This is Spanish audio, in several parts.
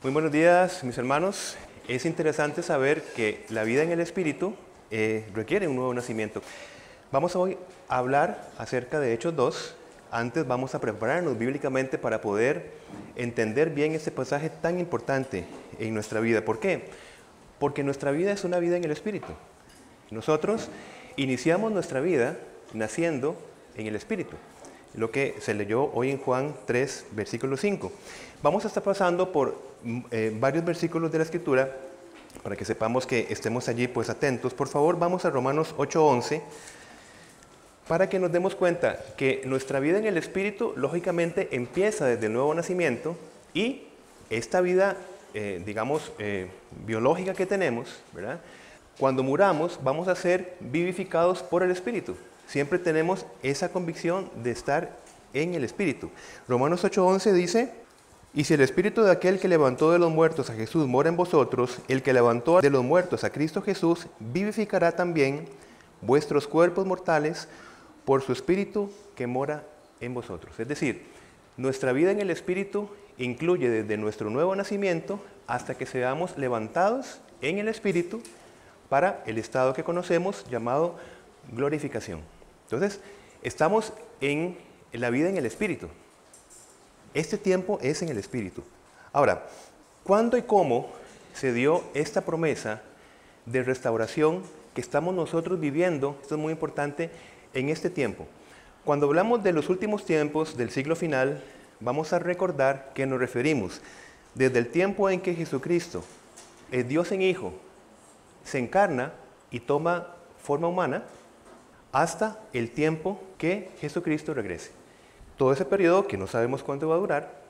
Muy buenos días, mis hermanos. Es interesante saber que la vida en el Espíritu requiere un nuevo nacimiento. Vamos hoy a hablar acerca de Hechos 2. Antes vamos a prepararnos bíblicamente para poder entender bien este pasaje tan importante en nuestra vida. ¿Por qué? Porque nuestra vida es una vida en el Espíritu. Nosotros iniciamos nuestra vida naciendo en el Espíritu. Lo que se leyó hoy en Juan 3, versículo 5. Vamos a estar pasando por varios versículos de la Escritura para que sepamos que estemos allí pues atentos. Por favor, vamos a Romanos 8:11 para que nos demos cuenta que nuestra vida en el Espíritu lógicamente empieza desde el nuevo nacimiento y esta vida, biológica que tenemos, ¿verdad? Cuando muramos vamos a ser vivificados por el Espíritu. Siempre tenemos esa convicción de estar en el Espíritu. Romanos 8:11 dice: y si el Espíritu de aquel que levantó de los muertos a Jesús mora en vosotros, el que levantó de los muertos a Cristo Jesús vivificará también vuestros cuerpos mortales por su Espíritu que mora en vosotros. Es decir, nuestra vida en el Espíritu incluye desde nuestro nuevo nacimiento hasta que seamos levantados en el Espíritu para el estado que conocemos llamado glorificación. Entonces, estamos en la vida en el Espíritu. Este tiempo es en el Espíritu. Ahora, ¿cuándo y cómo se dio esta promesa de restauración que estamos nosotros viviendo? Esto es muy importante en este tiempo. Cuando hablamos de los últimos tiempos del siglo final, vamos a recordar que nos referimos desde el tiempo en que Jesucristo, el Dios en Hijo, se encarna y toma forma humana, hasta el tiempo que Jesucristo regrese. Todo ese periodo, que no sabemos cuánto va a durar,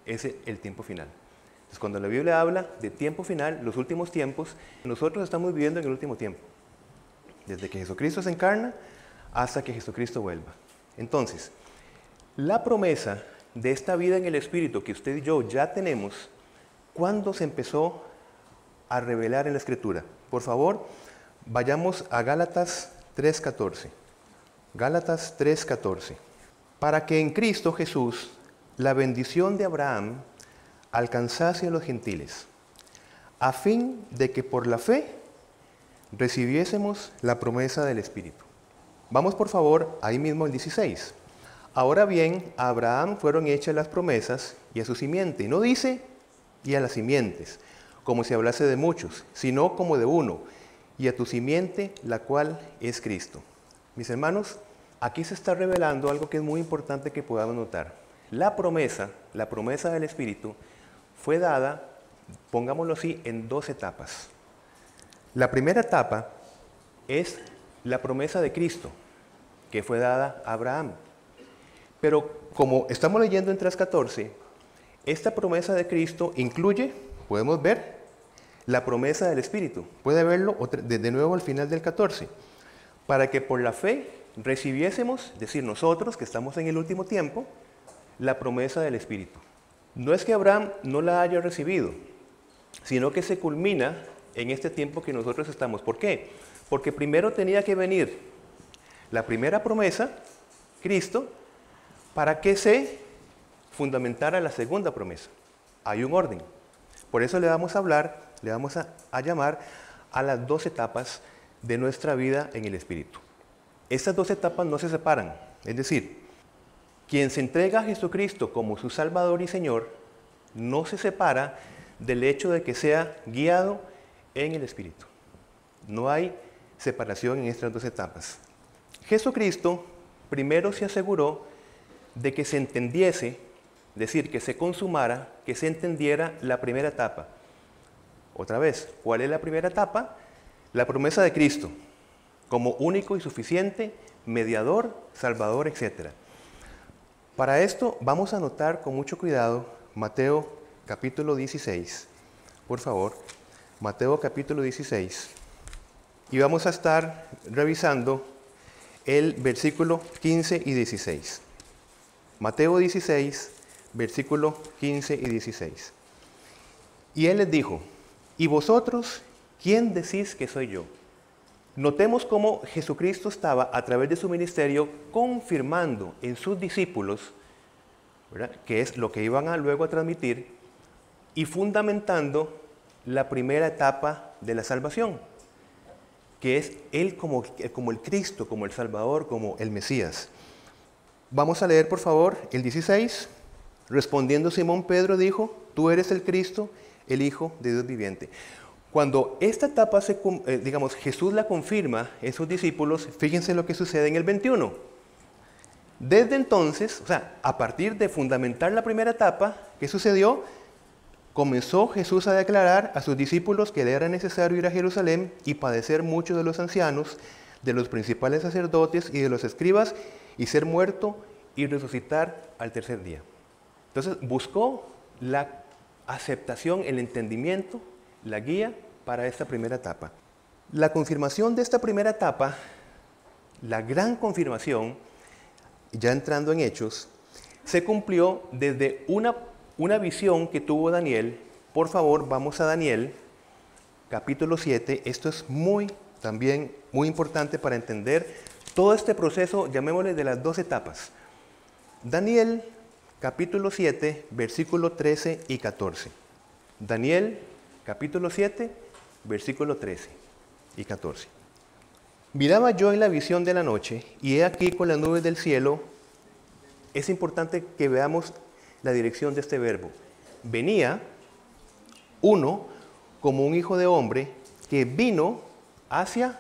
es el tiempo final. Entonces, cuando la Biblia habla de tiempo final, los últimos tiempos, nosotros estamos viviendo en el último tiempo. Desde que Jesucristo se encarna hasta que Jesucristo vuelva. Entonces, la promesa de esta vida en el Espíritu que usted y yo ya tenemos, ¿cuándo se empezó a revelar en la Escritura? Por favor, vayamos a Gálatas 3:14. Gálatas 3:14. Para que en Cristo Jesús la bendición de Abraham alcanzase a los gentiles, a fin de que por la fe recibiésemos la promesa del Espíritu. Vamos por favor ahí mismo al 16. Ahora bien, a Abraham fueron hechas las promesas y a su simiente. Y no dice y a las simientes, como si hablase de muchos, sino como de uno, y a tu simiente, la cual es Cristo. Mis hermanos, aquí se está revelando algo que es muy importante que podamos notar. La promesa del Espíritu fue dada, pongámoslo así, en dos etapas. La primera etapa es la promesa de Cristo, que fue dada a Abraham. Pero como estamos leyendo en 3:14, esta promesa de Cristo incluye, podemos ver, la promesa del Espíritu. Puede verlo de nuevo al final del 14. Para que por la fe recibiésemos, es decir, nosotros que estamos en el último tiempo, la promesa del Espíritu. No es que Abraham no la haya recibido, sino que se culmina en este tiempo que nosotros estamos. ¿Por qué? Porque primero tenía que venir la primera promesa, Cristo, para que se fundamentara la segunda promesa. Hay un orden. Por eso le vamos a llamar a las dos etapas de nuestra vida en el Espíritu. Estas dos etapas no se separan. Es decir, quien se entrega a Jesucristo como su Salvador y Señor, no se separa del hecho de que sea guiado en el Espíritu. No hay separación en estas dos etapas. Jesucristo primero se aseguró de que se entendiese, es decir, que se consumara, que se entendiera la primera etapa. Otra vez, ¿cuál es la primera etapa? La promesa de Cristo, como único y suficiente mediador, salvador, etc. Para esto vamos a anotar con mucho cuidado Mateo capítulo 16. Por favor, Mateo capítulo 16. Y vamos a estar revisando el versículo 15 y 16. Mateo 16, versículo 15 y 16. Y él les dijo: ¿y vosotros quién decís que soy yo? Notemos cómo Jesucristo estaba a través de su ministerio confirmando en sus discípulos, ¿verdad?, que es lo que iban a luego a transmitir, y fundamentando la primera etapa de la salvación, que es Él como el Cristo, como el Salvador, como el Mesías. Vamos a leer, por favor, el 16. Respondiendo Simón Pedro dijo, tú eres el Cristo, el Hijo de Dios viviente. Cuando esta etapa, Jesús la confirma en sus discípulos, fíjense lo que sucede en el 21. Desde entonces, o sea, a partir de fundamentar la primera etapa, ¿qué sucedió? Comenzó Jesús a declarar a sus discípulos que le era necesario ir a Jerusalén y padecer mucho de los ancianos, de los principales sacerdotes y de los escribas, y ser muerto y resucitar al tercer día. Entonces buscó la aceptación, el entendimiento, la guía para esta primera etapa. La confirmación de esta primera etapa, la gran confirmación, ya entrando en Hechos, se cumplió desde una visión que tuvo Daniel. Por favor, vamos a Daniel, capítulo 7. Esto es también muy importante para entender todo este proceso, llamémosle de las dos etapas. Daniel, capítulo 7, versículo 13 y 14. Daniel, capítulo 7, versículo 13 y 14. Miraba yo en la visión de la noche, y he aquí con las nubes del cielo. Es importante que veamos la dirección de este verbo. Venía uno como un hijo de hombre que vino hacia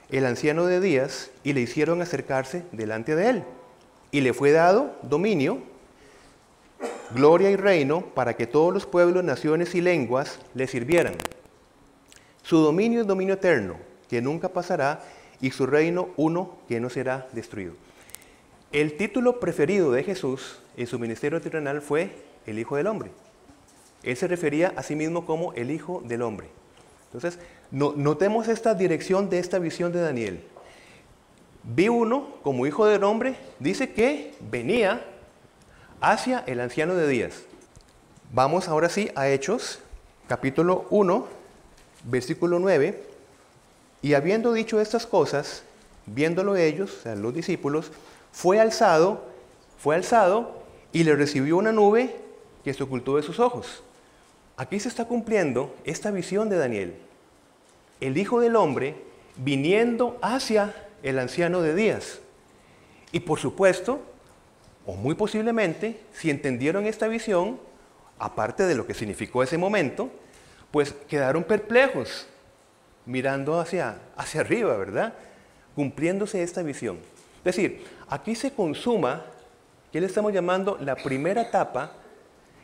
el anciano de días y le hicieron acercarse delante de él. Y le fue dado dominio, gloria y reino para que todos los pueblos, naciones y lenguas le sirvieran. Su dominio es dominio eterno, que nunca pasará, y su reino uno que no será destruido. El título preferido de Jesús en su ministerio terrenal fue el Hijo del Hombre. Él se refería a sí mismo como el Hijo del Hombre. Entonces, notemos esta dirección de esta visión de Daniel. Vi uno como Hijo del Hombre, dice que venía hacia el anciano de días. Vamos ahora sí a Hechos, capítulo 1, versículo 9. Y habiendo dicho estas cosas, viéndolo ellos, o sea, los discípulos, fue alzado y le recibió una nube que se ocultó de sus ojos. Aquí se está cumpliendo esta visión de Daniel. El Hijo del Hombre viniendo hacia el anciano de días. Y por supuesto, o muy posiblemente, si entendieron esta visión, aparte de lo que significó ese momento, pues quedaron perplejos, mirando hacia arriba, ¿verdad? Cumpliéndose esta visión. Es decir, aquí se consuma, ¿qué le estamos llamando? La primera etapa,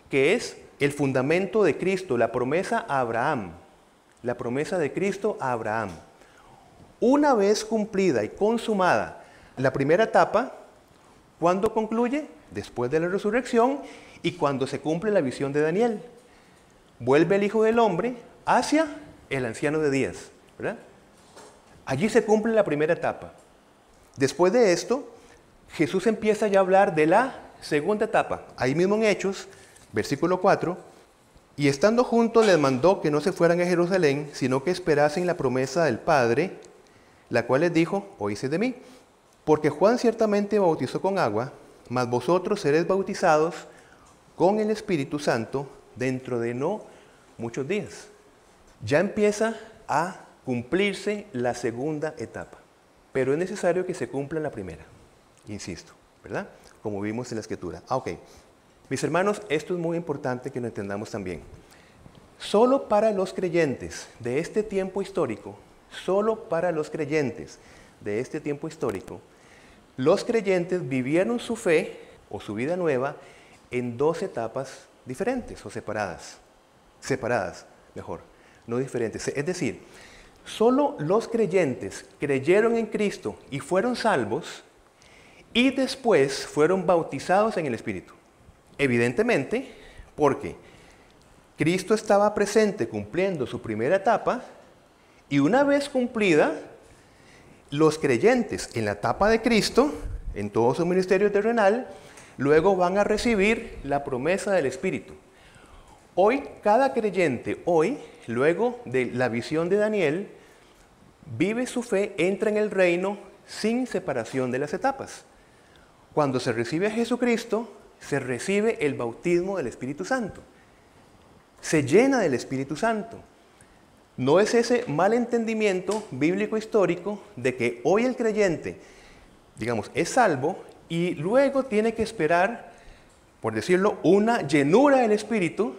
que es el fundamento de Cristo, la promesa a Abraham. La promesa de Cristo a Abraham. Una vez cumplida y consumada la primera etapa, ¿cuándo concluye? Después de la resurrección y cuando se cumple la visión de Daniel. Vuelve el Hijo del Hombre hacia el anciano de días, ¿verdad? Allí se cumple la primera etapa. Después de esto, Jesús empieza ya a hablar de la segunda etapa. Ahí mismo en Hechos, versículo 4, y estando juntos les mandó que no se fueran a Jerusalén, sino que esperasen la promesa del Padre, la cual les dijo, oíste de mí, porque Juan ciertamente bautizó con agua, mas vosotros seréis bautizados con el Espíritu Santo dentro de no muchos días. Ya empieza a cumplirse la segunda etapa, pero es necesario que se cumpla la primera, insisto, ¿verdad? Como vimos en la Escritura. Ok, mis hermanos, esto es muy importante que lo entendamos también. Solo para los creyentes de este tiempo histórico, solo para los creyentes de este tiempo histórico, los creyentes vivieron su fe o su vida nueva en dos etapas diferentes o separadas. Separadas, mejor, no diferentes. Es decir, solo los creyentes creyeron en Cristo y fueron salvos y después fueron bautizados en el Espíritu. Evidentemente, porque Cristo estaba presente cumpliendo su primera etapa y una vez cumplida, los creyentes en la etapa de Cristo, en todo su ministerio terrenal, luego van a recibir la promesa del Espíritu. Hoy, cada creyente, luego de la visión de Daniel, vive su fe, entra en el reino sin separación de las etapas. Cuando se recibe a Jesucristo, se recibe el bautismo del Espíritu Santo. se llena del Espíritu Santo. No es ese mal entendimiento bíblico histórico de que hoy el creyente, digamos, es salvo y luego tiene que esperar, por decirlo, una llenura del Espíritu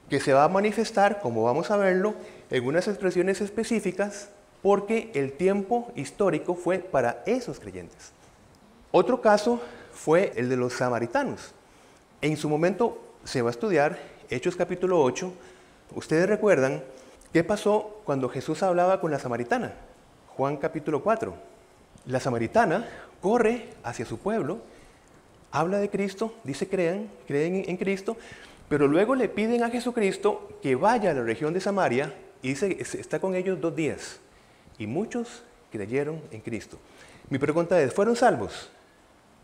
que se va a manifestar, como vamos a verlo, en unas expresiones específicas, porque el tiempo histórico fue para esos creyentes. Otro caso fue el de los samaritanos. En su momento se va a estudiar Hechos capítulo 8. Ustedes recuerdan qué pasó cuando Jesús hablaba con la samaritana. Juan capítulo 4. La samaritana corre hacia su pueblo, habla de Cristo, dice creen en Cristo, pero luego le piden a Jesucristo que vaya a la región de Samaria y dice, está con ellos 2 días. Y muchos creyeron en Cristo. Mi pregunta es, ¿fueron salvos?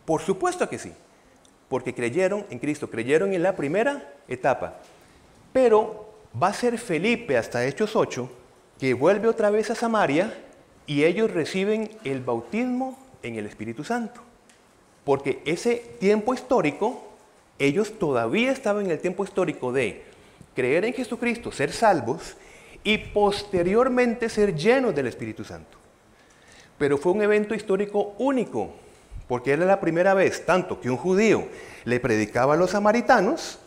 Por supuesto que sí, porque creyeron en Cristo, creyeron en la primera etapa. Pero va a ser Felipe hasta Hechos 8, que vuelve otra vez a Samaria y ellos reciben el bautismo en el Espíritu Santo. Porque ese tiempo histórico, ellos todavía estaban en el tiempo histórico de creer en Jesucristo, ser salvos y posteriormente ser llenos del Espíritu Santo. Pero fue un evento histórico único, porque era la primera vez, tanto que un judío le predicaba a los samaritanos,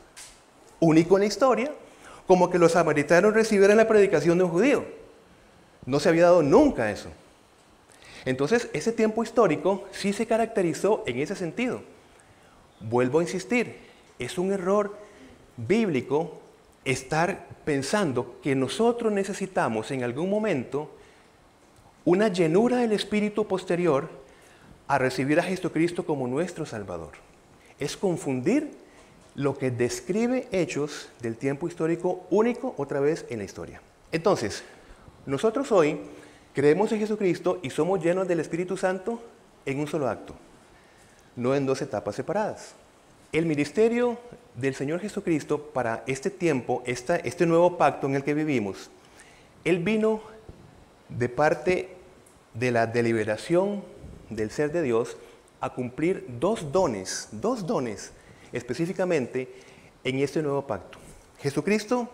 único en la historia, como que los samaritanos recibieran la predicación de un judío. No se había dado nunca eso. Entonces, ese tiempo histórico sí se caracterizó en ese sentido. Vuelvo a insistir, es un error bíblico estar pensando que nosotros necesitamos en algún momento una llenura del Espíritu posterior a recibir a Jesucristo como nuestro Salvador. Es confundir lo que describe hechos del tiempo histórico único otra vez en la historia. Entonces, nosotros hoy creemos en Jesucristo y somos llenos del Espíritu Santo en un solo acto, no en 2 etapas separadas. El ministerio del Señor Jesucristo para este tiempo, este nuevo pacto en el que vivimos, Él vino de parte de la deliberación del ser de Dios a cumplir 2 dones específicamente en este nuevo pacto. Jesucristo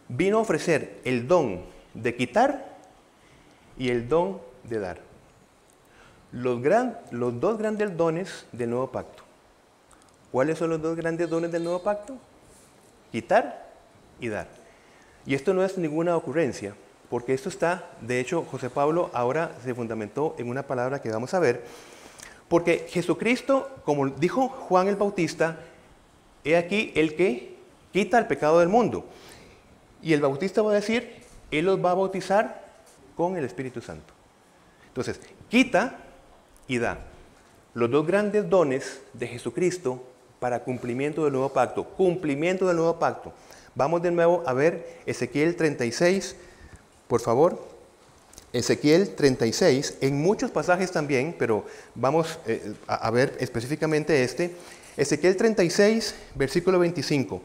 vino a ofrecer el don de quitar y el don de dar. Los 2 grandes dones del nuevo pacto. ¿Cuáles son los 2 grandes dones del nuevo pacto? Quitar y dar. Y esto no es ninguna ocurrencia, porque esto está, de hecho, José Pablo ahora se fundamentó en una palabra que vamos a ver, porque Jesucristo, como dijo Juan el Bautista, he aquí el que quita el pecado del mundo. Y el Bautista va a decir, Él los va a bautizar con el Espíritu Santo. Entonces, quita y da. Los 2 grandes dones de Jesucristo para cumplimiento del nuevo pacto. Cumplimiento del nuevo pacto. Vamos de nuevo a ver Ezequiel 36, por favor. Ezequiel 36, en muchos pasajes también, pero vamos a ver específicamente este. Ezequiel 36, versículo 25.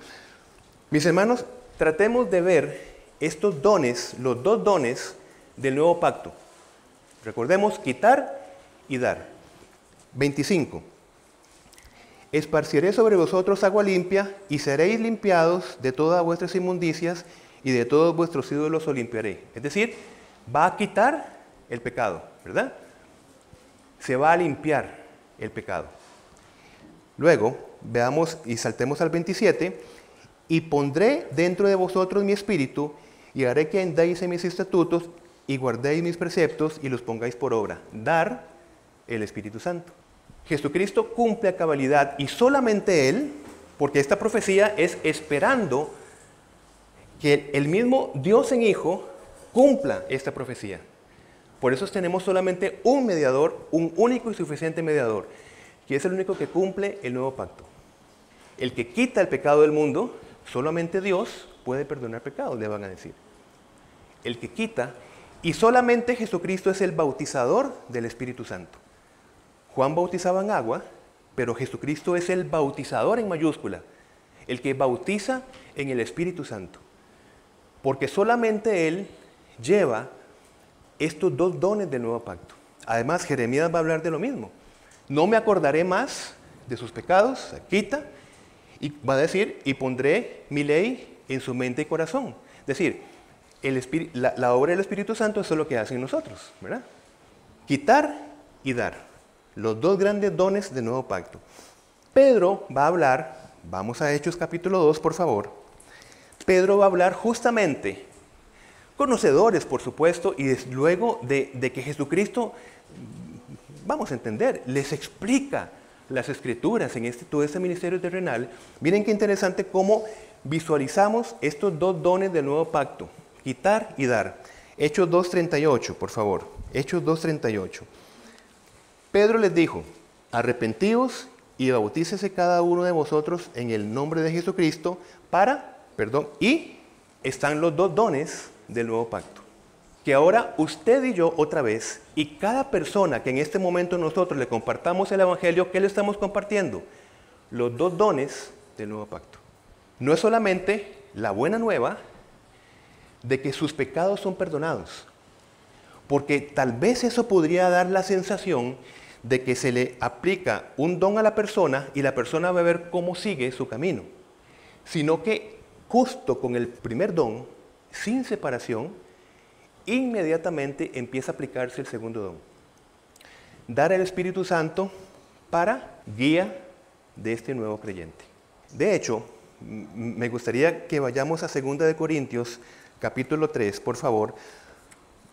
Mis hermanos, tratemos de ver estos dones, los 2 dones del nuevo pacto. Recordemos, quitar y dar. 25. Esparciré sobre vosotros agua limpia y seréis limpiados de todas vuestras inmundicias y de todos vuestros ídolos os limpiaré. Es decir, va a quitar el pecado, ¿verdad? Se va a limpiar el pecado. Luego, veamos y saltemos al 27. Y pondré dentro de vosotros mi espíritu y haré que andáis en mis estatutos y guardéis mis preceptos y los pongáis por obra. Dar el Espíritu Santo. Jesucristo cumple a cabalidad y solamente Él, porque esta profecía es esperando que el mismo Dios en Hijo cumpla esta profecía. Por eso tenemos solamente un mediador, un único y suficiente mediador, que es el único que cumple el nuevo pacto. El que quita el pecado del mundo, solamente Dios puede perdonar pecados, le van a decir. El que quita, y solamente Jesucristo es el bautizador del Espíritu Santo. Juan bautizaba en agua, pero Jesucristo es el bautizador en mayúscula, el que bautiza en el Espíritu Santo. Porque solamente Él lleva estos 2 dones del nuevo pacto. Además, Jeremías va a hablar de lo mismo. No me acordaré más de sus pecados, quita, y va a decir, y pondré mi ley en su mente y corazón. Es decir, la obra del Espíritu Santo eso es lo que hace en nosotros, ¿verdad? Quitar y dar, los dos grandes dones del nuevo pacto. Pedro va a hablar, vamos a Hechos capítulo 2, por favor. Pedro va a hablar justamente, conocedores por supuesto, y luego de que Jesucristo, vamos a entender, les explica las Escrituras en todo este ministerio terrenal. Miren qué interesante cómo visualizamos estos dos dones del nuevo pacto, quitar y dar. Hechos 2:38, por favor. Hechos 2:38. Pedro les dijo, arrepentíos y bautícese cada uno de vosotros en el nombre de Jesucristo y están los dos dones del nuevo pacto. Que ahora usted y yo otra vez, y cada persona que en este momento nosotros le compartamos el Evangelio, ¿qué le estamos compartiendo? Los dos dones del nuevo pacto. No es solamente la buena nueva de que sus pecados son perdonados, porque tal vez eso podría dar la sensación de que se le aplica un don a la persona y la persona va a ver cómo sigue su camino, sino que justo con el primer don, sin separación, inmediatamente empieza a aplicarse el segundo don. Dar el Espíritu Santo para guía de este nuevo creyente. De hecho, me gustaría que vayamos a 2 de Corintios, capítulo 3, por favor,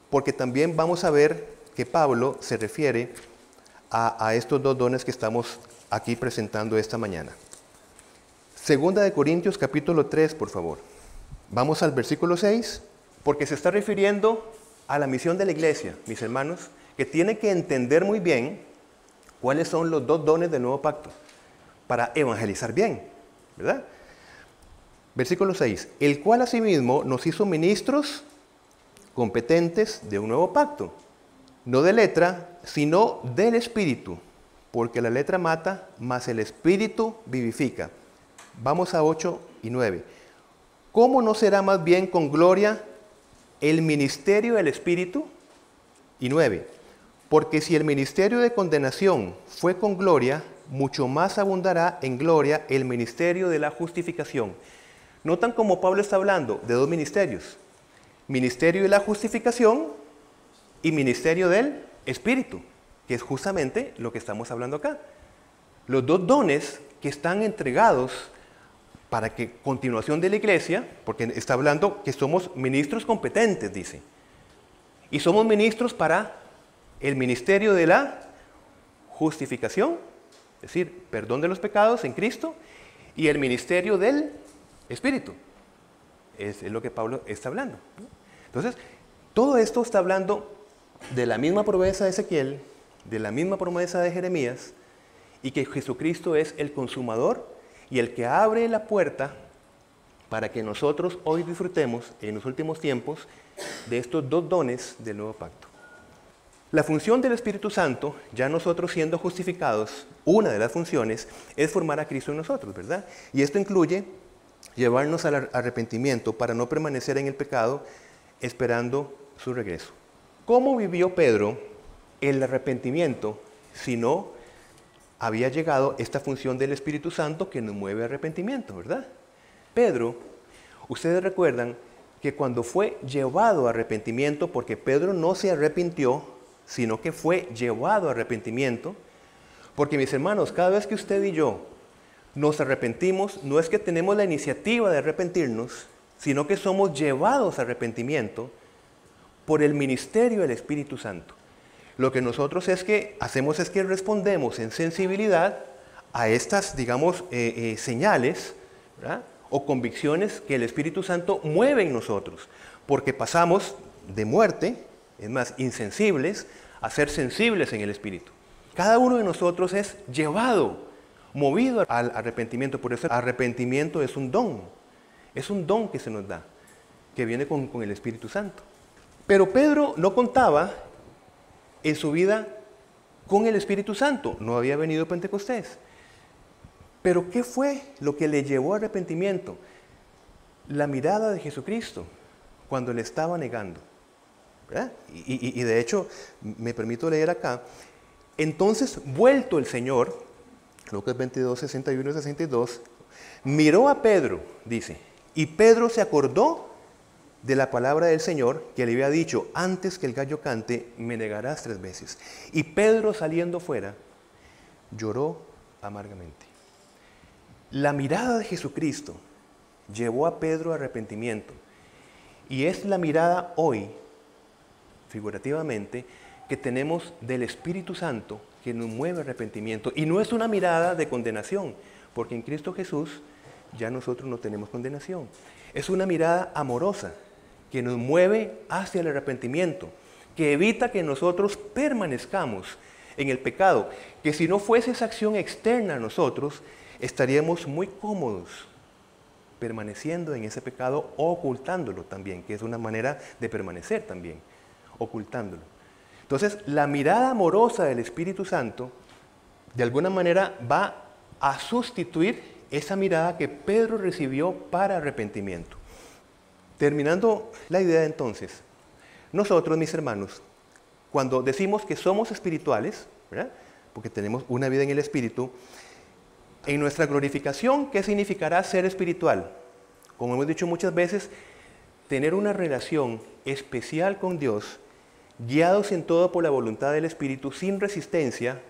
porque también vamos a ver que Pablo se refiere a estos dos dones que estamos aquí presentando esta mañana. 2 de Corintios, capítulo 3, por favor. Vamos al versículo 6, porque se está refiriendo a la misión de la iglesia, mis hermanos, que tiene que entender muy bien cuáles son los dos dones del nuevo pacto para evangelizar bien, ¿verdad? Versículo 6, el cual asimismo nos hizo ministros competentes de un nuevo pacto, no de letra, sino del Espíritu, porque la letra mata, mas el Espíritu vivifica. Vamos a 8 y 9. ¿Cómo no será más bien con gloria el ministerio del Espíritu? Y 9. Porque si el ministerio de condenación fue con gloria, mucho más abundará en gloria el ministerio de la justificación. Notan cómo Pablo está hablando de dos ministerios. Ministerio de la justificación y ministerio del Espíritu, que es justamente lo que estamos hablando acá. Los dos dones que están entregados para que continuación de la iglesia, porque está hablando que somos ministros competentes, dice. Y somos ministros para el ministerio de la justificación, es decir, perdón de los pecados en Cristo, y el ministerio del Espíritu. Es lo que Pablo está hablando. Entonces, todo esto está hablando de la misma promesa de Ezequiel, de la misma promesa de Jeremías, y que Jesucristo es el consumador y el que abre la puerta para que nosotros hoy disfrutemos en los últimos tiempos de estos dos dones del nuevo pacto. La función del Espíritu Santo, ya nosotros siendo justificados, una de las funciones es formar a Cristo en nosotros, ¿verdad? Y esto incluye llevarnos al arrepentimiento para no permanecer en el pecado esperando su regreso. ¿Cómo vivió Pedro el arrepentimiento si no había llegado esta función del Espíritu Santo que nos mueve a arrepentimiento, ¿verdad? Pedro, ustedes recuerdan que cuando fue llevado a arrepentimiento, porque Pedro no se arrepintió, sino que fue llevado a arrepentimiento, porque mis hermanos, cada vez que usted y yo nos arrepentimos, no es que tenemos la iniciativa de arrepentirnos, sino que somos llevados a arrepentimiento por el ministerio del Espíritu Santo. Lo que nosotros hacemos es que respondemos en sensibilidad a estas, digamos, señales, ¿verdad?, o convicciones que el Espíritu Santo mueve en nosotros, porque pasamos de muerte, es más, insensibles, a ser sensibles en el Espíritu. Cada uno de nosotros es llevado, movido al arrepentimiento. Por eso el arrepentimiento es un don que se nos da, que viene con el Espíritu Santo. Pero Pedro no contaba en su vida con el Espíritu Santo, no había venido Pentecostés. Pero ¿qué fue lo que le llevó al arrepentimiento? La mirada de Jesucristo cuando le estaba negando, ¿verdad? Y de hecho, me permito leer acá, entonces vuelto el Señor, Lucas 22, 61 y 62, miró a Pedro, dice, Y Pedro se acordó de la palabra del Señor que le había dicho, antes que el gallo cante, me negarás 3 veces. Y Pedro, saliendo fuera, lloró amargamente. La mirada de Jesucristo llevó a Pedro a arrepentimiento. Y es la mirada hoy, figurativamente, que tenemos del Espíritu Santo que nos mueve arrepentimiento. Y no es una mirada de condenación, porque en Cristo Jesús ya nosotros no tenemos condenación. Es una mirada amorosa que nos mueve hacia el arrepentimiento, que evita que nosotros permanezcamos en el pecado, que si no fuese esa acción externa a nosotros, estaríamos muy cómodos permaneciendo en ese pecado o ocultándolo también, que es una manera de permanecer también, ocultándolo. Entonces, la mirada amorosa del Espíritu Santo, de alguna manera, va a sustituir esa mirada que Pedro recibió para arrepentimiento. Terminando la idea entonces, nosotros, mis hermanos, cuando decimos que somos espirituales, ¿verdad?, porque tenemos una vida en el Espíritu, en nuestra glorificación, ¿qué significará ser espiritual? Como hemos dicho muchas veces, tener una relación especial con Dios, guiados en todo por la voluntad del Espíritu, sin resistencia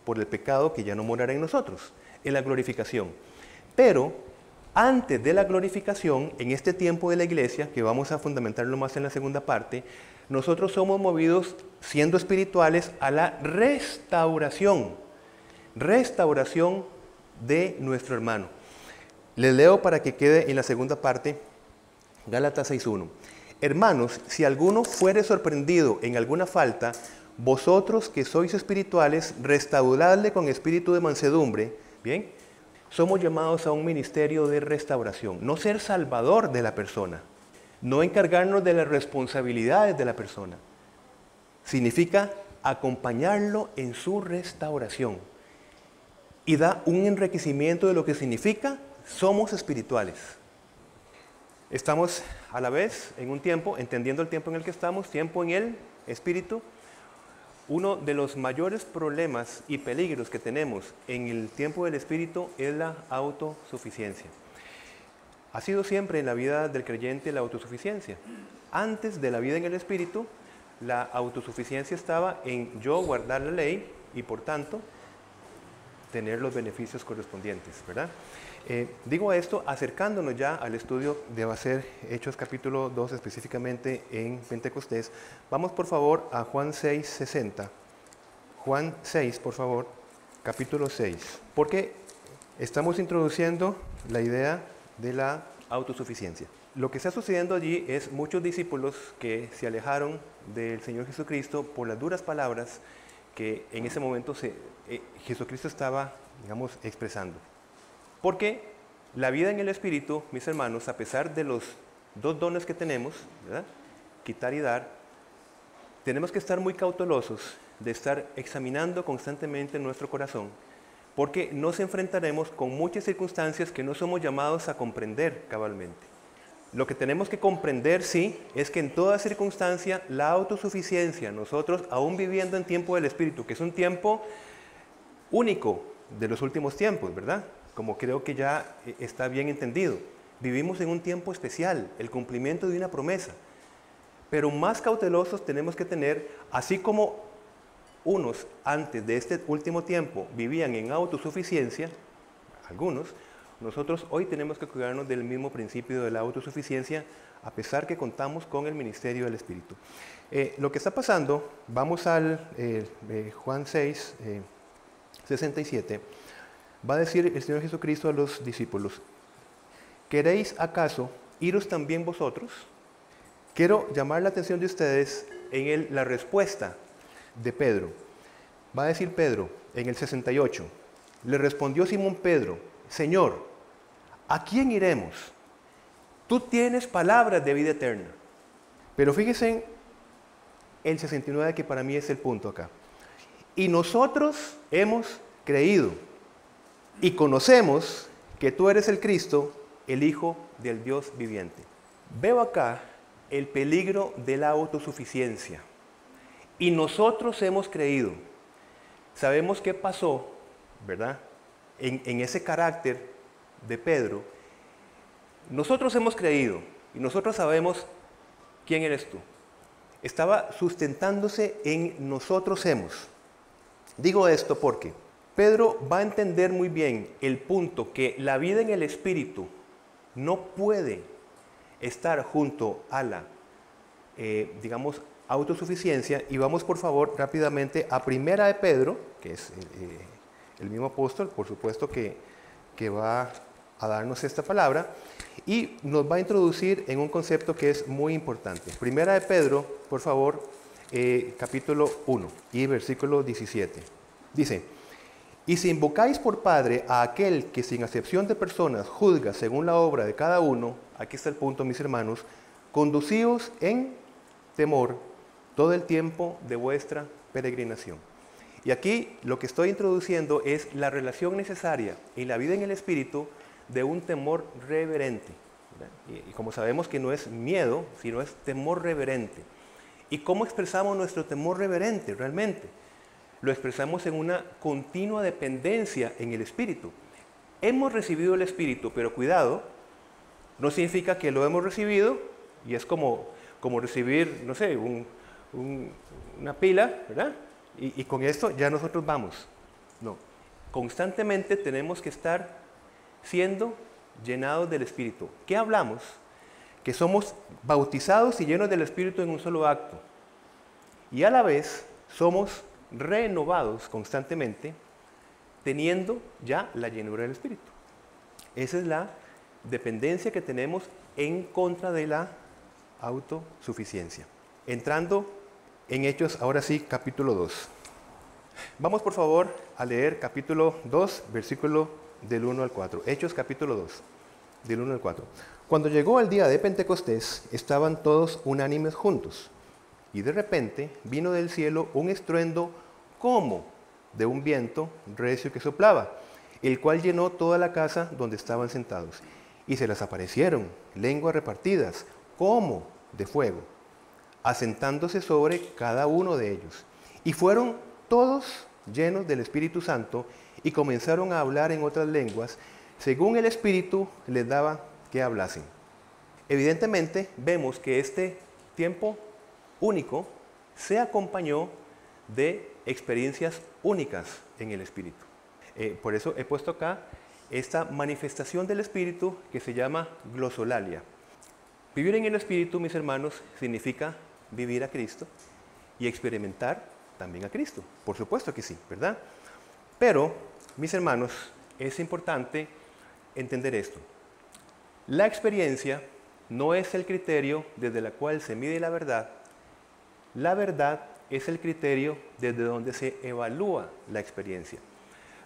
por el pecado que ya no morará en nosotros, en la glorificación. Pero antes de la glorificación, en este tiempo de la iglesia, que vamos a fundamentarlo más en la segunda parte, nosotros somos movidos, siendo espirituales, a la restauración de nuestro hermano. Les leo para que quede en la segunda parte, Gálatas 6:1. Hermanos, si alguno fuere sorprendido en alguna falta, vosotros que sois espirituales, restauradle con espíritu de mansedumbre. Bien, somos llamados a un ministerio de restauración, no ser salvador de la persona, no encargarnos de las responsabilidades de la persona. Significa acompañarlo en su restauración. Y da un enriquecimiento de lo que significa somos espirituales. Estamos a la vez en un tiempo, entendiendo el tiempo en el que estamos, tiempo en el Espíritu. Uno de los mayores problemas y peligros que tenemos en el tiempo del Espíritu es la autosuficiencia. Ha sido siempre en la vida del creyente la autosuficiencia. Antes de la vida en el Espíritu, la autosuficiencia estaba en yo guardar la ley y por tanto tener los beneficios correspondientes, ¿verdad? Digo esto acercándonos ya al estudio de va a ser Hechos capítulo 2, específicamente en Pentecostés. Vamos por favor a Juan 6:60. Juan 6, por favor, capítulo 6. Porque estamos introduciendo la idea de la autosuficiencia. Lo que está sucediendo allí es muchos discípulos que se alejaron del Señor Jesucristo por las duras palabras que en ese momento Jesucristo estaba, digamos, expresando. Porque la vida en el Espíritu, mis hermanos, a pesar de los 2 dones que tenemos, ¿verdad?, quitar y dar, tenemos que estar muy cautelosos de estar examinando constantemente nuestro corazón, porque nos enfrentaremos con muchas circunstancias que no somos llamados a comprender cabalmente. Lo que tenemos que comprender, sí, es que en toda circunstancia la autosuficiencia, nosotros aún viviendo en tiempo del Espíritu, que es un tiempo único de los últimos tiempos, ¿verdad?, como creo que ya está bien entendido. Vivimos en un tiempo especial, el cumplimiento de una promesa. Pero más cautelosos tenemos que tener, así como unos antes de este último tiempo vivían en autosuficiencia, algunos, nosotros hoy tenemos que cuidarnos del mismo principio de la autosuficiencia, a pesar que contamos con el ministerio del Espíritu. Lo que está pasando, vamos al Juan 6, 67. Va a decir el Señor Jesucristo a los discípulos, ¿queréis acaso iros también vosotros? Quiero llamar la atención de ustedes en la respuesta de Pedro. Va a decir Pedro en el 68, le respondió Simón Pedro, Señor, ¿a quién iremos? Tú tienes palabras de vida eterna. Pero fíjense en el 69, que para mí es el punto acá. Y nosotros hemos creído y conocemos que tú eres el Cristo, el Hijo del Dios viviente. Veo acá el peligro de la autosuficiencia. Y nosotros hemos creído. Sabemos qué pasó, ¿verdad?, en ese carácter de Pedro. nosotros hemos creído y nosotros sabemos quién eres tú. Estaba sustentándose en nosotros hemos. Digo esto porque Pedro va a entender muy bien el punto que la vida en el Espíritu no puede estar junto a la, digamos, autosuficiencia. Y vamos por favor rápidamente a Primera de Pedro, que es el mismo apóstol, por supuesto que va a darnos esta palabra y nos va a introducir en un concepto que es muy importante. Primera de Pedro, por favor, capítulo 1 y versículo 17. Dice: y si invocáis por Padre a aquel que sin acepción de personas juzga según la obra de cada uno, aquí está el punto, mis hermanos, conducíos en temor todo el tiempo de vuestra peregrinación. Y aquí lo que estoy introduciendo es la relación necesaria en la vida en el Espíritu de un temor reverente. Y como sabemos que no es miedo, sino es temor reverente. ¿Y cómo expresamos nuestro temor reverente realmente? Lo expresamos en una continua dependencia en el Espíritu. Hemos recibido el Espíritu, pero cuidado, no significa que lo hemos recibido y es como recibir, no sé, una pila, ¿verdad? Y con esto ya nosotros vamos. No, constantemente tenemos que estar siendo llenados del Espíritu. ¿Qué hablamos? Que somos bautizados y llenos del Espíritu en un solo acto. Y a la vez somos renovados constantemente, teniendo ya la llenura del Espíritu. Esa es la dependencia que tenemos en contra de la autosuficiencia. Entrando en Hechos, ahora sí, capítulo 2. Vamos por favor a leer capítulo 2, versículo del 1 al 4. Hechos capítulo 2, del 1 al 4. Cuando llegó el día de Pentecostés, estaban todos unánimes juntos. Y de repente vino del cielo un estruendo como de un viento recio que soplaba, el cual llenó toda la casa donde estaban sentados. Y se les aparecieron lenguas repartidas como de fuego, asentándose sobre cada uno de ellos. Y fueron todos llenos del Espíritu Santo y comenzaron a hablar en otras lenguas, según el Espíritu les daba que hablasen. Evidentemente vemos que este tiempo único se acompañó de experiencias únicas en el Espíritu. Por eso he puesto acá esta manifestación del Espíritu que se llama glosolalia. Vivir en el Espíritu, mis hermanos, significa vivir a Cristo y experimentar también a Cristo. Por supuesto que sí, ¿verdad? Pero, mis hermanos, es importante entender esto. La experiencia no es el criterio desde el cual se mide la verdad. La verdad es el criterio desde donde se evalúa la experiencia.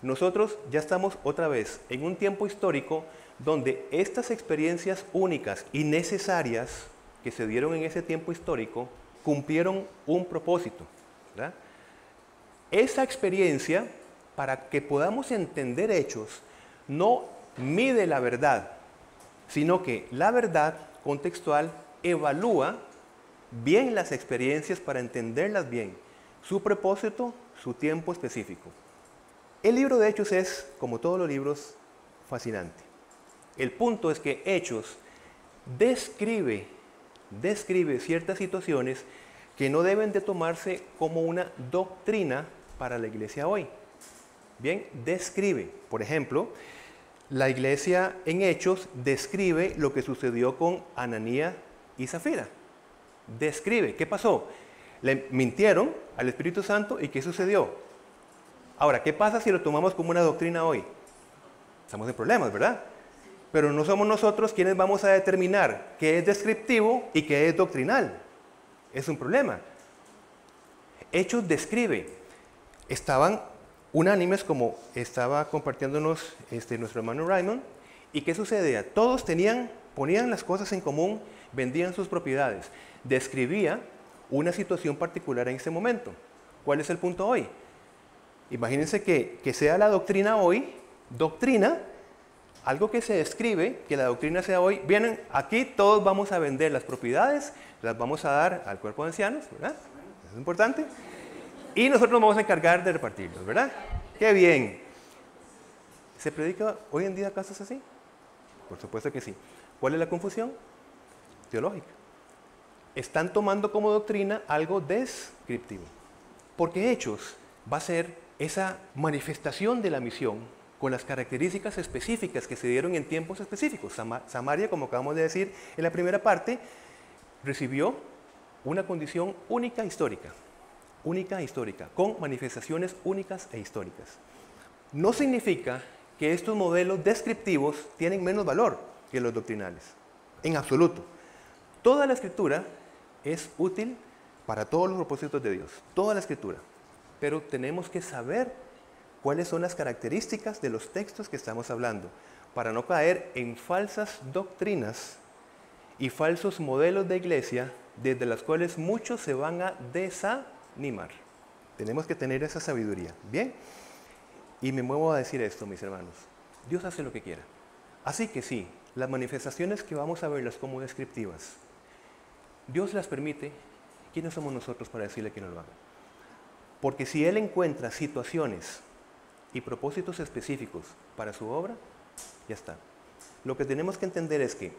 Nosotros ya estamos otra vez en un tiempo histórico donde estas experiencias únicas y necesarias que se dieron en ese tiempo histórico cumplieron un propósito, ¿verdad? Esa experiencia, para que podamos entender hechos, no mide la verdad, sino que la verdad contextual evalúa bien las experiencias para entenderlas bien, su propósito, su tiempo específico. El libro de Hechos es, como todos los libros, fascinante. El punto es que Hechos describe ciertas situaciones que no deben de tomarse como una doctrina para la iglesia hoy. Bien, describe. Por ejemplo, la iglesia en Hechos describe lo que sucedió con Ananías y Zafira. Describe, ¿qué pasó? Le mintieron al Espíritu Santo y ¿qué sucedió? Ahora, ¿qué pasa si lo tomamos como una doctrina hoy? Estamos en problemas, ¿verdad? Pero no somos nosotros quienes vamos a determinar qué es descriptivo y qué es doctrinal. Es un problema. Hechos describe. Estaban unánimes, como estaba compartiéndonos nuestro hermano Raymond. ¿Y qué sucedía? Todos ponían las cosas en común, vendían sus propiedades. Describía una situación particular en ese momento. ¿Cuál es el punto hoy? Imagínense que sea la doctrina hoy, algo que se describe, que la doctrina sea hoy, vienen aquí, todos vamos a vender las propiedades, las vamos a dar al cuerpo de ancianos, ¿verdad? Eso es importante. Y nosotros nos vamos a encargar de repartirlos, ¿verdad? ¡Qué bien! ¿Se predica hoy en día casos así? Por supuesto que sí. ¿Cuál es la confusión? Teológica. Están tomando como doctrina algo descriptivo. Porque Hechos va a ser esa manifestación de la misión con las características específicas que se dieron en tiempos específicos. Samaria, como acabamos de decir en la primera parte, recibió una condición única histórica, con manifestaciones únicas e históricas. No significa que estos modelos descriptivos tienen menos valor que los doctrinales, en absoluto. Toda la Escritura es útil para todos los propósitos de Dios, toda la Escritura, pero tenemos que saber cuáles son las características de los textos que estamos hablando, para no caer en falsas doctrinas y falsos modelos de iglesia desde las cuales muchos se van a desanimar. Tenemos que tener esa sabiduría. Bien, y me muevo a decir esto, mis hermanos. Dios hace lo que quiera. Así que sí, las manifestaciones que vamos a verlas como descriptivas, Dios las permite. ¿Quiénes somos nosotros para decirle que no lo haga? Porque si Él encuentra situaciones y propósitos específicos para su obra, ya está. Lo que tenemos que entender es que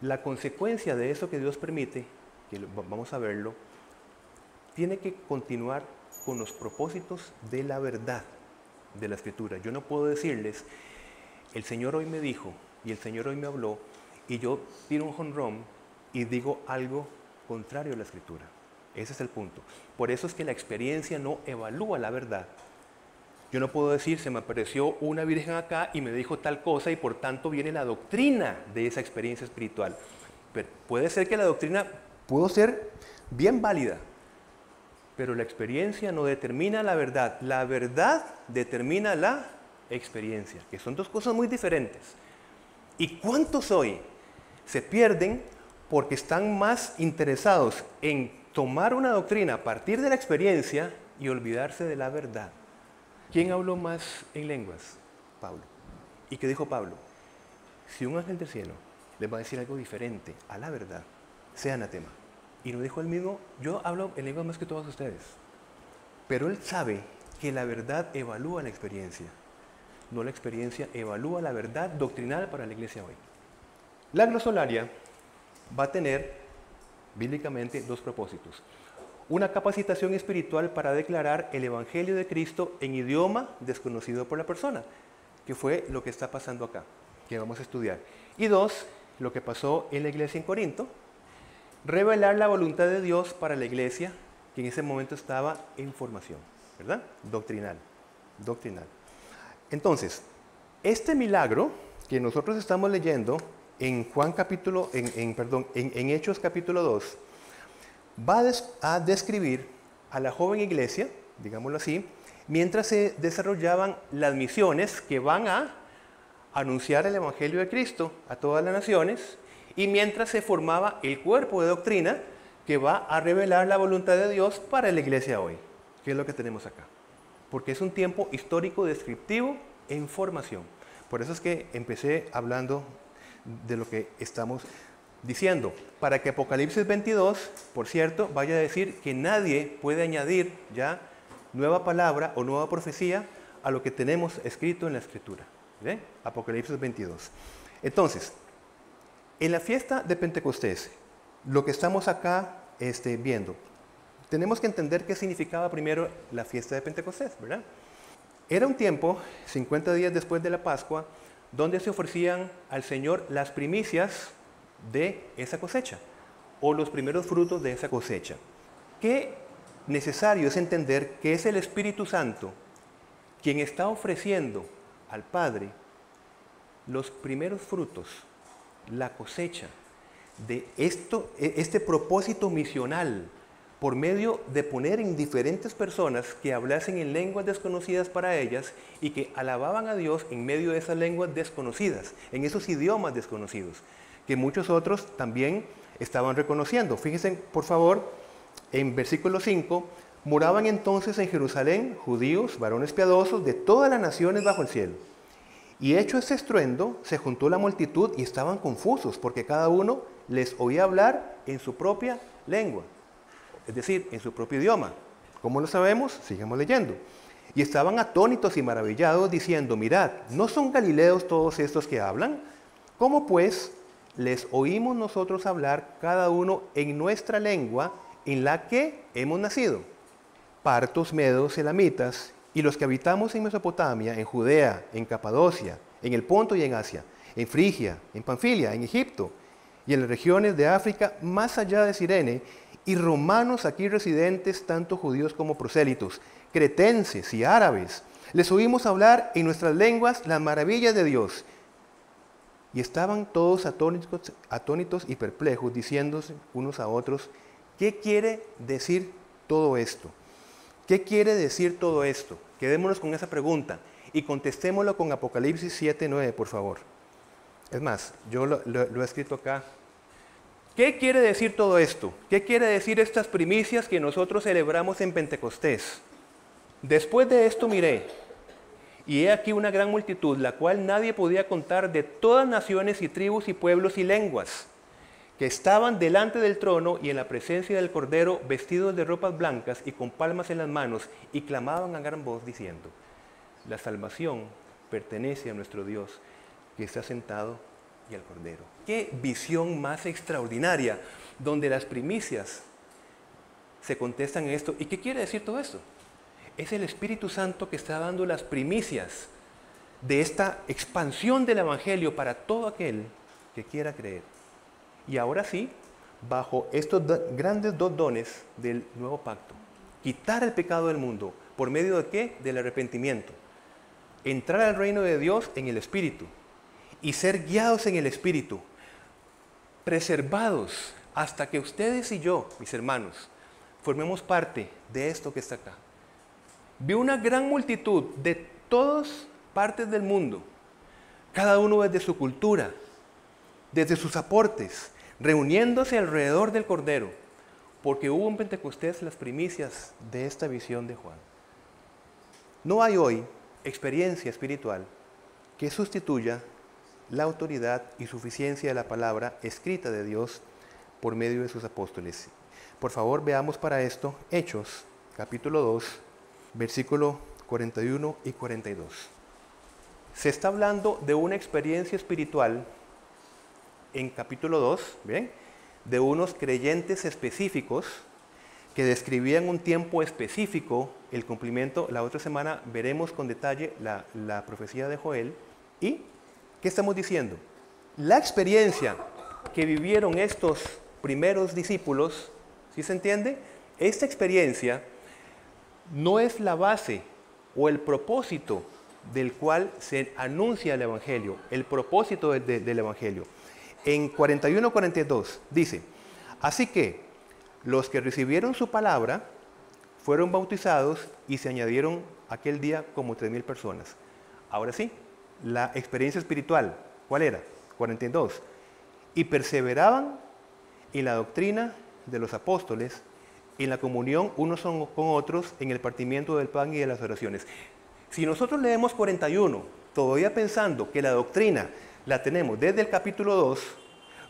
la consecuencia de eso que Dios permite, que vamos a verlo, tiene que continuar con los propósitos de la verdad de la Escritura. Yo no puedo decirles, el Señor hoy me dijo, y el Señor hoy me habló, y yo tiro un jonrón y digo algo contrario a la Escritura. Ese es el punto. Por eso es que la experiencia no evalúa la verdad. Yo no puedo decir, se me apareció una virgen acá y me dijo tal cosa y por tanto viene la doctrina de esa experiencia espiritual. Pero puede ser que la doctrina pudo ser bien válida, pero la experiencia no determina la verdad. La verdad determina la experiencia, que son dos cosas muy diferentes. ¿Y cuántos hoy se pierden porque están más interesados en tomar una doctrina a partir de la experiencia y olvidarse de la verdad? ¿Quién habló más en lenguas? Pablo. ¿Y qué dijo Pablo? Si un ángel del cielo les va a decir algo diferente a la verdad, sea anatema. Y no dijo él mismo, yo hablo en lenguas más que todos ustedes. Pero él sabe que la verdad evalúa la experiencia. No la experiencia evalúa la verdad doctrinal para la iglesia hoy. La glosolaria va a tener bíblicamente dos propósitos. Una capacitación espiritual para declarar el Evangelio de Cristo en idioma desconocido por la persona, que fue lo que está pasando acá, que vamos a estudiar. Y dos, lo que pasó en la iglesia en Corinto, revelar la voluntad de Dios para la iglesia, que en ese momento estaba en formación, ¿verdad? Doctrinal. Entonces, este milagro que nosotros estamos leyendo en Hechos capítulo 2, va a describir a la joven iglesia, digámoslo así, mientras se desarrollaban las misiones que van a anunciar el Evangelio de Cristo a todas las naciones y mientras se formaba el cuerpo de doctrina que va a revelar la voluntad de Dios para la iglesia hoy, que es lo que tenemos acá. Porque es un tiempo histórico descriptivo en formación. Por eso es que empecé hablando de lo que estamos diciendo, para que Apocalipsis 22, por cierto, vaya a decir que nadie puede añadir ya nueva palabra o nueva profecía a lo que tenemos escrito en la Escritura. ¿Ve? Apocalipsis 22. Entonces, en la fiesta de Pentecostés, lo que estamos acá viendo, tenemos que entender qué significaba primero la fiesta de Pentecostés, ¿verdad? Era un tiempo, 50 días después de la Pascua, donde se ofrecían al Señor las primicias de esa cosecha, o los primeros frutos de esa cosecha. Qué necesario es entender que es el Espíritu Santo quien está ofreciendo al Padre los primeros frutos, la cosecha de este propósito misional, por medio de poner en diferentes personas que hablasen en lenguas desconocidas para ellas y que alababan a Dios en medio de esas lenguas desconocidas, en esos idiomas desconocidos, que muchos otros también estaban reconociendo. Fíjense, por favor, en versículo 5, moraban entonces en Jerusalén judíos, varones piadosos, de todas las naciones bajo el cielo. Y hecho ese estruendo, se juntó la multitud y estaban confusos, porque cada uno les oía hablar en su propia lengua, es decir, en su propio idioma. ¿Cómo lo sabemos? Sigamos leyendo. Y estaban atónitos y maravillados, diciendo, mirad, ¿no son galileos todos estos que hablan? ¿Cómo pues les oímos nosotros hablar cada uno en nuestra lengua en la que hemos nacido. Partos, medos, elamitas, y los que habitamos en Mesopotamia, en Judea, en Capadocia, en el Ponto y en Asia, en Frigia, en Panfilia, en Egipto, y en las regiones de África más allá de Cirene, y romanos aquí residentes, tanto judíos como prosélitos, cretenses y árabes. Les oímos hablar en nuestras lenguas las maravillas de Dios. Y estaban todos atónitos y perplejos, diciéndose unos a otros, ¿qué quiere decir todo esto? ¿Qué quiere decir todo esto? Quedémonos con esa pregunta y contestémoslo con Apocalipsis 7:9, por favor. Es más, yo lo he escrito acá. ¿Qué quiere decir todo esto? ¿Qué quiere decir estas primicias que nosotros celebramos en Pentecostés? Después de esto miré, y he aquí una gran multitud, la cual nadie podía contar, de todas naciones y tribus y pueblos y lenguas, que estaban delante del trono y en la presencia del Cordero, vestidos de ropas blancas y con palmas en las manos, y clamaban a gran voz diciendo, la salvación pertenece a nuestro Dios, que está sentado, y al Cordero. ¡Qué visión más extraordinaria! Donde las primicias se contestan en esto. ¿Y qué quiere decir todo esto? Es el Espíritu Santo que está dando las primicias de esta expansión del Evangelio para todo aquel que quiera creer. Y ahora sí, bajo estos grandes dos dones del nuevo pacto, quitar el pecado del mundo, ¿por medio de qué? Del arrepentimiento. Entrar al reino de Dios en el Espíritu y ser guiados en el Espíritu, preservados hasta que ustedes y yo, mis hermanos, formemos parte de esto que está acá. Vi una gran multitud de todas partes del mundo, cada uno desde su cultura, desde sus aportes, reuniéndose alrededor del Cordero, porque hubo en Pentecostés las primicias de esta visión de Juan. No hay hoy experiencia espiritual que sustituya la autoridad y suficiencia de la palabra escrita de Dios por medio de sus apóstoles. Por favor, veamos para esto Hechos, capítulo 2, versículo 41 y 42. Se está hablando de una experiencia espiritual en capítulo 2, ¿bien? De unos creyentes específicos que describían un tiempo específico, el cumplimiento. La otra semana veremos con detalle la profecía de Joel. ¿Y qué estamos diciendo? La experiencia que vivieron estos primeros discípulos, ¿sí se entiende? Esta experiencia no es la base o el propósito del cual se anuncia el Evangelio, el propósito del Evangelio. En 41-42 dice, así que los que recibieron su palabra fueron bautizados y se añadieron aquel día como 3,000 personas. Ahora sí, la experiencia espiritual, ¿cuál era? 42. Y perseveraban en la doctrina de los apóstoles, en la comunión unos con otros, en el partimiento del pan y de las oraciones. Si nosotros leemos 41, todavía pensando que la doctrina la tenemos desde el capítulo 2,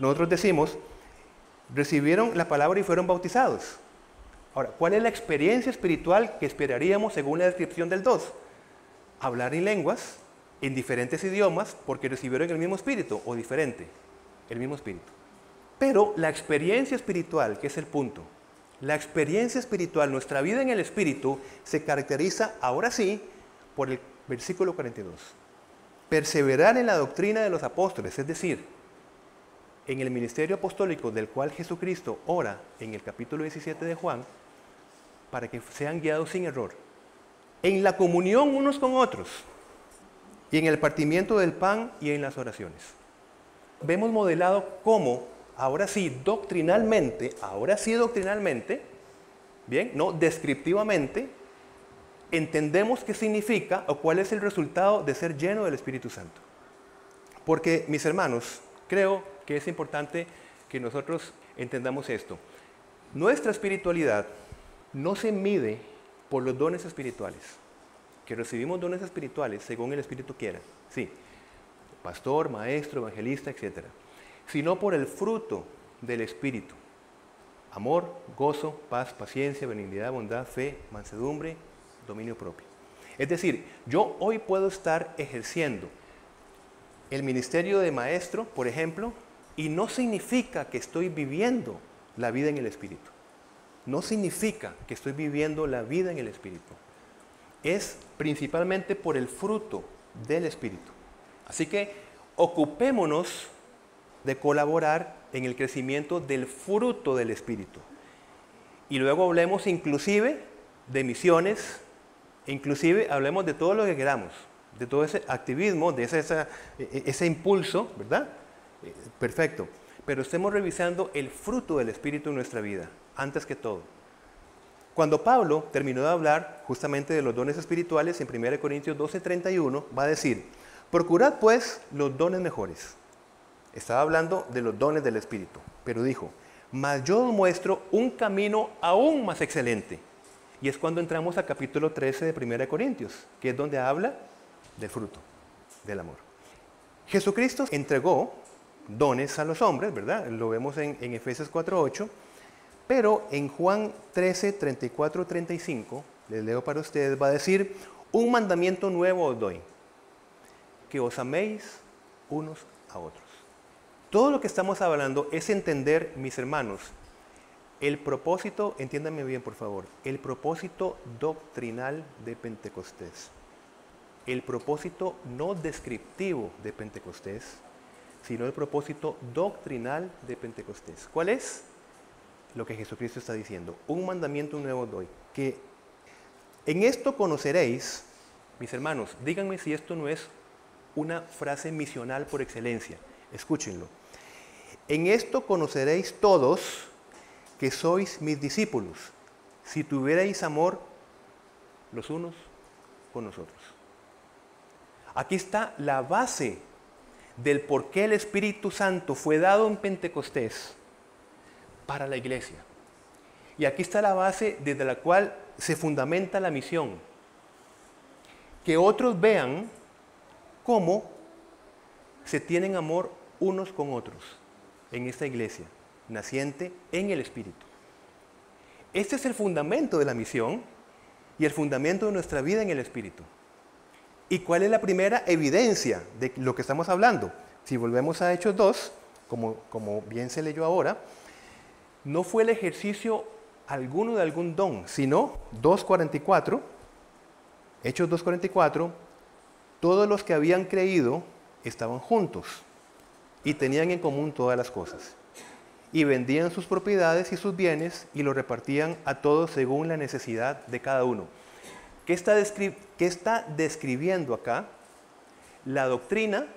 nosotros decimos, recibieron la palabra y fueron bautizados. Ahora, ¿cuál es la experiencia espiritual que esperaríamos según la descripción del 2? Hablar en lenguas, en diferentes idiomas, porque recibieron el mismo espíritu, o diferente, el mismo espíritu. Pero la experiencia espiritual, que es el punto, la experiencia espiritual, nuestra vida en el espíritu, se caracteriza, ahora sí, por el versículo 42. Perseverar en la doctrina de los apóstoles, es decir, en el ministerio apostólico del cual Jesucristo ora en el capítulo 17 de Juan, para que sean guiados sin error. En la comunión unos con otros, y en el partimiento del pan y en las oraciones. Vemos modelado cómo, ahora sí doctrinalmente, bien, no descriptivamente, entendemos qué significa o cuál es el resultado de ser lleno del Espíritu Santo. Porque, mis hermanos, creo que es importante que nosotros entendamos esto. Nuestra espiritualidad no se mide por los dones espirituales, que recibimos dones espirituales según el Espíritu quiera, sí, pastor, maestro, evangelista, etc., sino por el fruto del Espíritu: amor, gozo, paz, paciencia, benignidad, bondad, fe, mansedumbre, dominio propio. Es decir, yo hoy puedo estar ejerciendo el ministerio de maestro, por ejemplo, Y no significa que estoy viviendo la vida en el Espíritu. No significa que estoy viviendo la vida en el Espíritu. Es principalmente por el fruto del Espíritu. Así que ocupémonos de colaborar en el crecimiento del fruto del Espíritu. Y luego hablemos inclusive de misiones, inclusive hablemos de todo lo que queramos, de todo ese activismo, de ese impulso, ¿verdad? Perfecto. Pero estemos revisando el fruto del Espíritu en nuestra vida, antes que todo. Cuando Pablo terminó de hablar justamente de los dones espirituales en 1 Corintios 12:31, va a decir, procurad pues los dones mejores. Estaba hablando de los dones del Espíritu, pero dijo, mas yo os muestro un camino aún más excelente. Y es cuando entramos al capítulo 13 de 1 Corintios, que es donde habla del fruto, del amor. Jesucristo entregó dones a los hombres, ¿verdad? Lo vemos en Efesios 4:8, pero en Juan 13:34-35, les leo para ustedes, va a decir, un mandamiento nuevo os doy, que os améis unos a otros. Todo lo que estamos hablando es entender, mis hermanos, el propósito, entiéndanme bien por favor, el propósito doctrinal de Pentecostés. El propósito no descriptivo de Pentecostés, sino el propósito doctrinal de Pentecostés. ¿Cuál es? Lo que Jesucristo está diciendo. Un mandamiento nuevo doy, que en esto conoceréis, mis hermanos, díganme si esto no es una frase misional por excelencia. Escúchenlo. En esto conoceréis todos que sois mis discípulos, si tuvierais amor los unos con los otros. Aquí está la base del por qué el Espíritu Santo fue dado en Pentecostés para la iglesia. Y aquí está la base desde la cual se fundamenta la misión. Que otros vean cómo se tienen amor unos con otros en esta iglesia, naciente en el Espíritu. Este es el fundamento de la misión y el fundamento de nuestra vida en el Espíritu. ¿Y cuál es la primera evidencia de lo que estamos hablando? Si volvemos a Hechos 2, como bien se leyó ahora, no fue el ejercicio alguno de algún don, sino 2:44, Hechos 2:44, todos los que habían creído estaban juntos y tenían en común todas las cosas. Y vendían sus propiedades y sus bienes y los repartían a todos según la necesidad de cada uno. ¿Qué está describiendo acá? La doctrina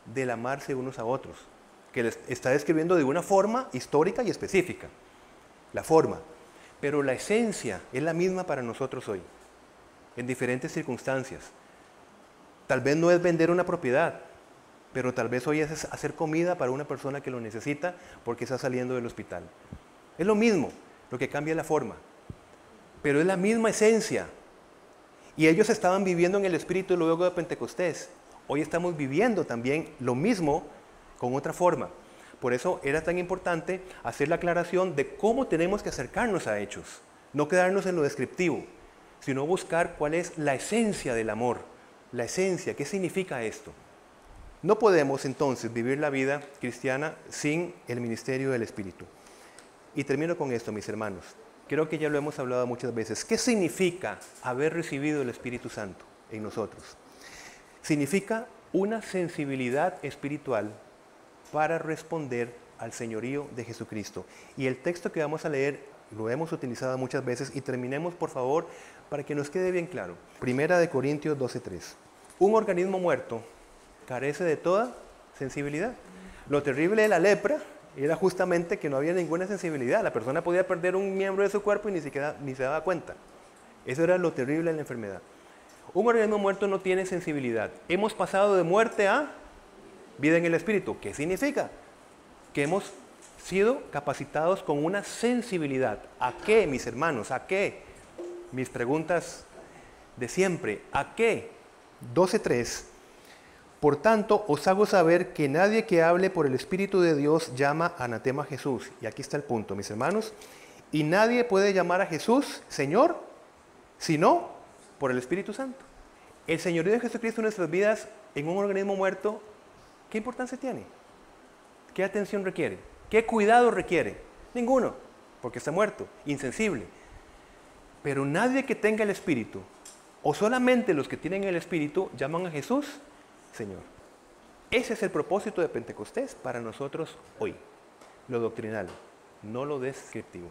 del amarse unos a otros, que les está describiendo de una forma histórica y específica. La forma. Pero la esencia es la misma para nosotros hoy, en diferentes circunstancias. Tal vez no es vender una propiedad, pero tal vez hoy es hacer comida para una persona que lo necesita porque está saliendo del hospital. Es lo mismo, lo que cambia es la forma, pero es la misma esencia. Y ellos estaban viviendo en el Espíritu luego de Pentecostés. Hoy estamos viviendo también lo mismo con otra forma. Por eso era tan importante hacer la aclaración de cómo tenemos que acercarnos a Hechos. No quedarnos en lo descriptivo, sino buscar cuál es la esencia del amor. La esencia, ¿qué significa esto? No podemos entonces vivir la vida cristiana sin el ministerio del Espíritu. Y termino con esto, mis hermanos. Creo que ya lo hemos hablado muchas veces. ¿Qué significa haber recibido el Espíritu Santo en nosotros? Significa una sensibilidad espiritual para responder al señorío de Jesucristo. Y el texto que vamos a leer lo hemos utilizado muchas veces y terminemos, por favor, para que nos quede bien claro. 1 Corintios 12:3. Un organismo muerto carece de toda sensibilidad. Lo terrible de la lepra era justamente que no había ninguna sensibilidad. La persona podía perder un miembro de su cuerpo y ni se daba cuenta. Eso era lo terrible de la enfermedad. Un organismo muerto no tiene sensibilidad. Hemos pasado de muerte a vida en el Espíritu. ¿Qué significa? Que hemos sido capacitados con una sensibilidad. ¿A qué, mis hermanos? ¿A qué? Mis preguntas de siempre. ¿A qué? 12:3. Por tanto, os hago saber que nadie que hable por el Espíritu de Dios llama anatema a Jesús. Y aquí está el punto, mis hermanos. Y nadie puede llamar a Jesús Señor, sino por el Espíritu Santo. El señorío de Jesucristo en nuestras vidas, en un organismo muerto, ¿qué importancia tiene? ¿Qué atención requiere? ¿Qué cuidado requiere? Ninguno, porque está muerto, insensible. Pero nadie que tenga el Espíritu, o solamente los que tienen el Espíritu, llaman a Jesús Señor. Ese es el propósito de Pentecostés para nosotros hoy. Lo doctrinal, no lo descriptivo.